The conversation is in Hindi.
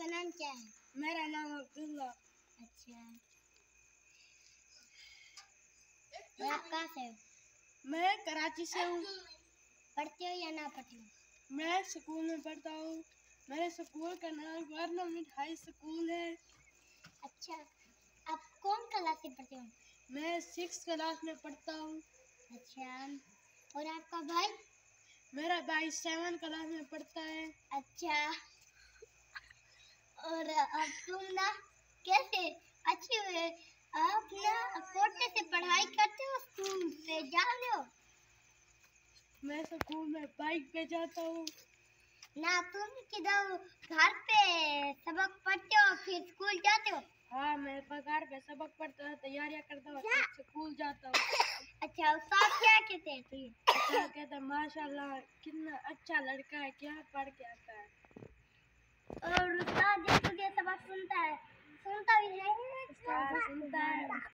नाम क्या है? मेरा नाम अब्दुल्ला। अच्छा, और आप कहाँ से हो? मैं कराची से हूँ। पढ़ते हो या ना पढ़ते हो? मैं स्कूल में पढ़ता हूँ। मेरे स्कूल का नाम गवर्नमेंट हाई स्कूल है। अच्छा, आप कौन क्लास में पढ़ते हो? मैं 6th क्लास में पढ़ता हूँ। अच्छा, और आपका भाई? मेरा भाई 7th क्लास में पढ़ता है। अच्छा, और अब तुम ना कैसे अच्छी आप ना कोटे से पढ़ाई करते हो, स्कूल पे जा रहे हो? मैं स्कूल में बाइक पे जाता हूँ। ना तुम किधर घर पे सबक पढ़ते हो फिर स्कूल जाते हो? हाँ, मैं पगार पे सबक पढ़ता हूँ, तैयारियां करता हूँ, फिर स्कूल जाता हूँ। अच्छा, सब क्या कहते हैं तुझे? सब कहते हैं माशाल्लाह कितना अच्छा लड़का है, क्या पढ़ के आता है।